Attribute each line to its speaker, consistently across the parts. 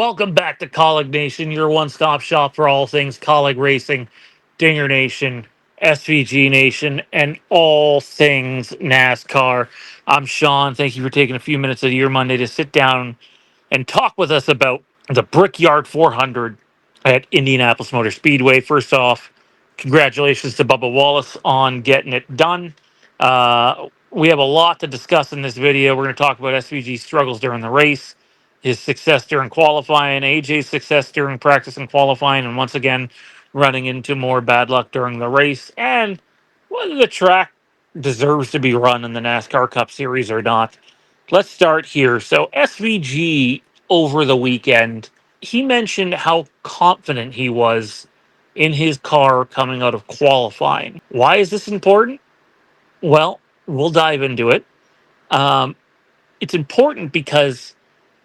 Speaker 1: Welcome back to Kaulignation, your one-stop shop for all things Kaulig Racing, Dingernation, SVGNation, and all things NASCAR. I'm Sean. Thank you for taking a few minutes of your Monday to sit down and talk with us about the Brickyard 400 at Indianapolis Motor Speedway. First off, congratulations to Bubba Wallace on getting it done. We have a lot to discuss in this video. We're going to talk about SVG's struggles during the race, his success during qualifying, AJ's success during practice and qualifying, and once again, running into more bad luck during the race, and whether the track deserves to be run in the NASCAR Cup Series or not. Let's start here. So, SVG over the weekend, he mentioned how confident he was in his car coming out of qualifying. Why is this important? Well, we'll dive into it. Um, it's important because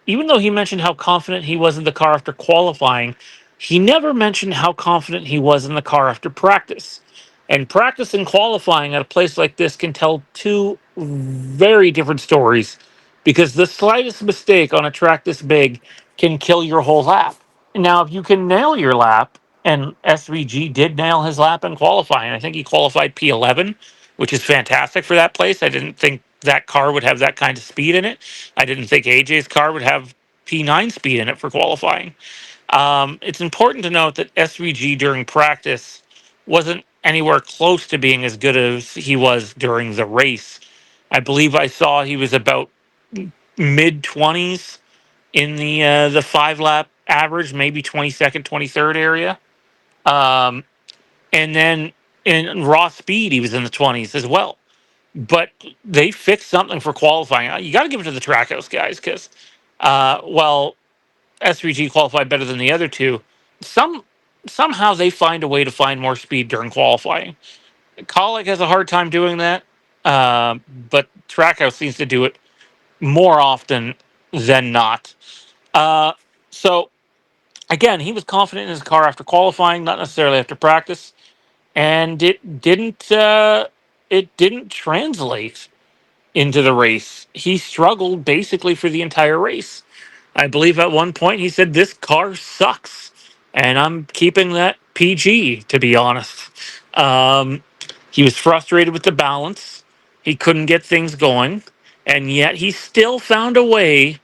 Speaker 1: even though he mentioned how confident he was in the car after qualifying, he never mentioned how confident he was in the car after practice. And practice and qualifying at a place like this can tell two very different stories because the slightest mistake on a track this big can kill your whole lap. Now, if you can nail your lap, and SVG did nail his lap in qualifying, I think he qualified P11, which is fantastic for that place. I didn't think that car would have that kind of speed in it. I didn't think AJ's car would have P9 speed in it for qualifying. It's important to note that SVG during practice wasn't anywhere close to being as good as he was during the race. I believe I saw he was about mid 20s in the 5 lap average, maybe 22nd, 23rd area. Um, and then in raw speed, he was in the 20s as well. But they fixed something for qualifying. You got to give it to the Trackhouse guys because, well, SVG qualified better than the other two. Some somehow they find a way to find more speed during qualifying. Kaulig has a hard time doing that, but Trackhouse seems to do it more often than not. Uh, so again, he was confident in his car after qualifying, not necessarily after practice, and it didn't translate into the race. He struggled basically for the entire race. I believe at one point he said, "This car sucks." And I'm keeping that PG, to be honest. Um, he was frustrated with the balance. He couldn't get things going. And yet he still found a way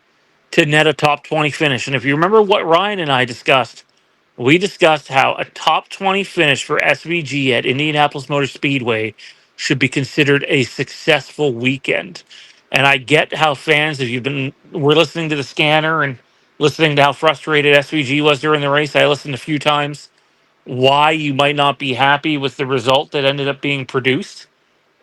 Speaker 1: to net a top 20 finish. And if you remember what Ryan and I discussed, we discussed how a top 20 finish for SVG at Indianapolis Motor Speedway should be considered a successful weekend. And I get how fans, if we're listening to the scanner and listening to how frustrated SVG was during the race, I listened a few times, why you might not be happy with the result that ended up being produced.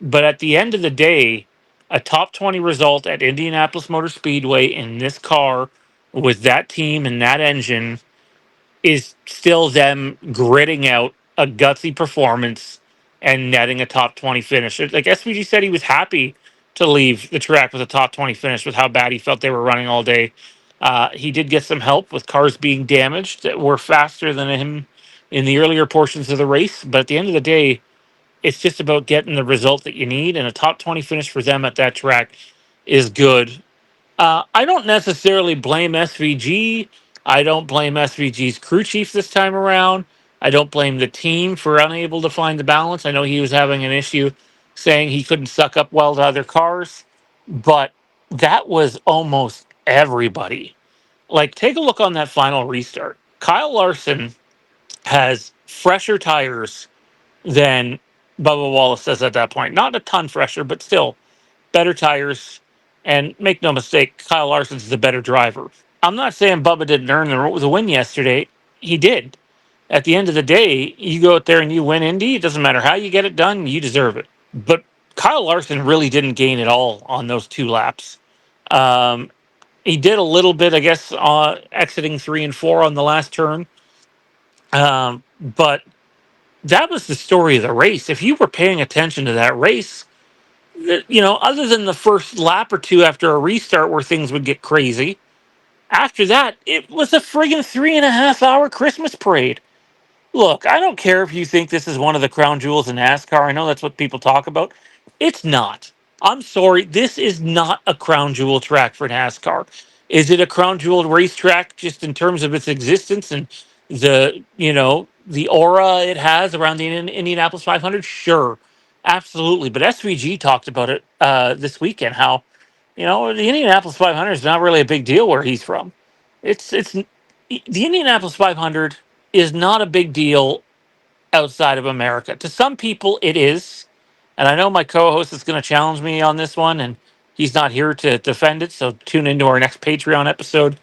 Speaker 1: But at the end of the day, a top 20 result at Indianapolis Motor Speedway in this car with that team and that engine is still them gritting out a gutsy performance and netting a top 20 finish. Like SVG said, he was happy to leave the track with a top 20 finish with how bad he felt they were running all day. He did get some help with cars being damaged that were faster than him in the earlier portions of the race. But at the end of the day, it's just about getting the result that you need, and a top 20 finish for them at that track is good. I don't necessarily blame SVG. I don't blame SVG's crew chief this time around. I don't blame the team for unable to find the balance. I know he was having an issue saying he couldn't suck up well to other cars, but that was almost everybody. Like, take a look on that final restart. Kyle Larson has fresher tires than Bubba Wallace says at that point. Not a ton fresher, but still better tires. And make no mistake, Kyle Larson's the better driver. I'm not saying Bubba didn't earn the win yesterday. He did. At the end of the day, you go out there and you win Indy. It doesn't matter how you get it done. You deserve it. But Kyle Larson really didn't gain at all on those 2 laps. Um, he did a little bit, I guess, exiting 3 and 4 on the last turn. But that was the story of the race. If you were paying attention to that race, other than the first lap or two after a restart where things would get crazy, after that, it was a friggin' 3.5 hour Christmas parade. Look, I don't care if you think this is one of the crown jewels in NASCAR. I know that's what people talk about. It's not. I'm sorry. This is not a crown jewel track for NASCAR. Is it a crown jewel racetrack just in terms of its existence and the aura it has around the Indianapolis 500? Sure, absolutely. But SVG talked about it this weekend. How the Indianapolis 500 is not really a big deal where he's from. It's the Indianapolis 500 is not a big deal outside of America. To some people, it is. And I know my co host is going to challenge me on this one, and he's not here to defend it. So tune into our next Patreon episode,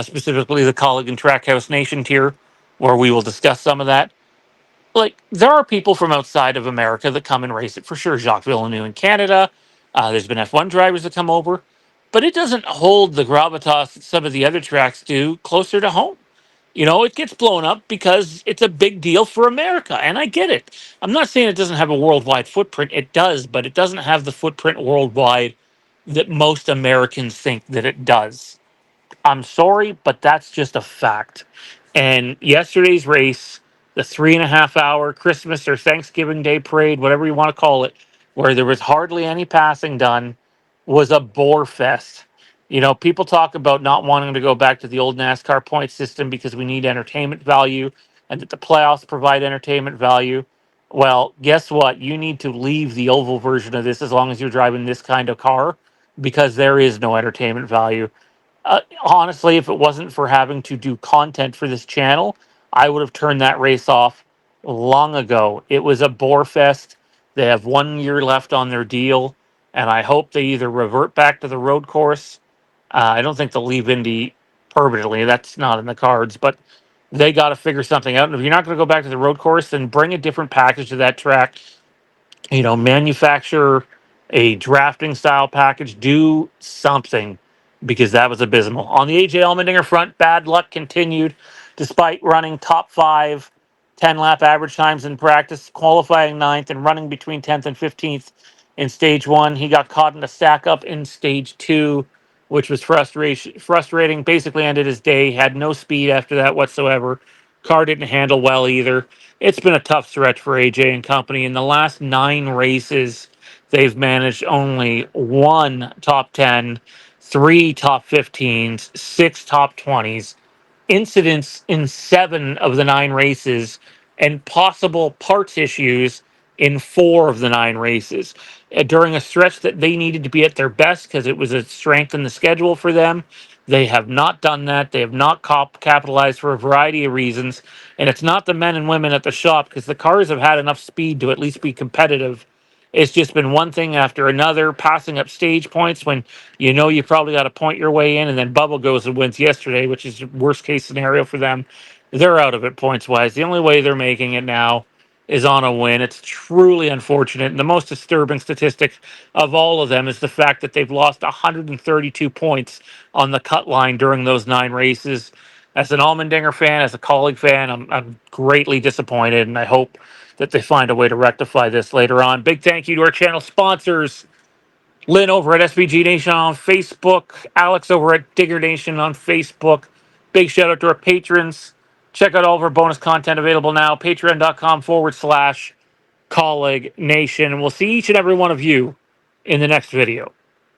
Speaker 1: specifically the Kaulig and Trackhouse Nation tier, where we will discuss some of that. Like, there are people from outside of America that come and race it for sure. Jacques Villeneuve in Canada. There's been F1 drivers that come over, but it doesn't hold the gravitas that some of the other tracks do closer to home. It gets blown up because it's a big deal for America, and I get it. I'm not saying it doesn't have a worldwide footprint. It does, but it doesn't have the footprint worldwide that most Americans think that it does. I'm sorry, but that's just a fact. And yesterday's race, the 3.5 hour Christmas or Thanksgiving Day parade, whatever you want to call it, where there was hardly any passing done, was a bore fest. People talk about not wanting to go back to the old NASCAR point system because we need entertainment value and that the playoffs provide entertainment value. Well, guess what? You need to leave the oval version of this as long as you're driving this kind of car because there is no entertainment value. Honestly, if it wasn't for having to do content for this channel, I would have turned that race off long ago. It was a bore fest. They have 1 year left on their deal, and I hope they either revert back to the road course. I don't think they'll leave Indy permanently. That's not in the cards, but they got to figure something out. And if you're not going to go back to the road course, then bring a different package to that track. Manufacture a drafting style package, do something because that was abysmal. On the AJ Allmendinger front, bad luck continued despite running top five, 10 lap average times in practice, qualifying ninth and running between 10th and 15th in stage one. He got caught in a stack up in stage two, which was frustrating. Basically ended his day, had no speed after that whatsoever. Car didn't handle well either. It's been a tough stretch for AJ and company. In the last 9 races, they've managed only one top 10, three top 15s, six top 20s, incidents in 7 of the 9 races, and possible parts issues in 4 of the 9 races. During a stretch that they needed to be at their best because it was a strength in the schedule for them, they have not done that. They have not capitalized for a variety of reasons. And it's not the men and women at the shop because the cars have had enough speed to at least be competitive. It's just been one thing after another, passing up stage points when you probably got to point your way in, and then Bubble goes and wins yesterday, which is worst case scenario for them. They're out of it points wise. The only way they're making it now is on a win. It's truly unfortunate. And the most disturbing statistic of all of them is the fact that they've lost 132 points on the cut line during those 9 races. As an Allmendinger fan, as a Kaulig fan, I'm greatly disappointed, and I hope that they find a way to rectify this later on. Big thank you to our channel sponsors. Lynn over at SVGNation on Facebook, Alex over at Dingernation on Facebook. Big shout out to our patrons. Check out all of our bonus content available now, patreon.com/Kaulignation. And we'll see each and every one of you in the next video.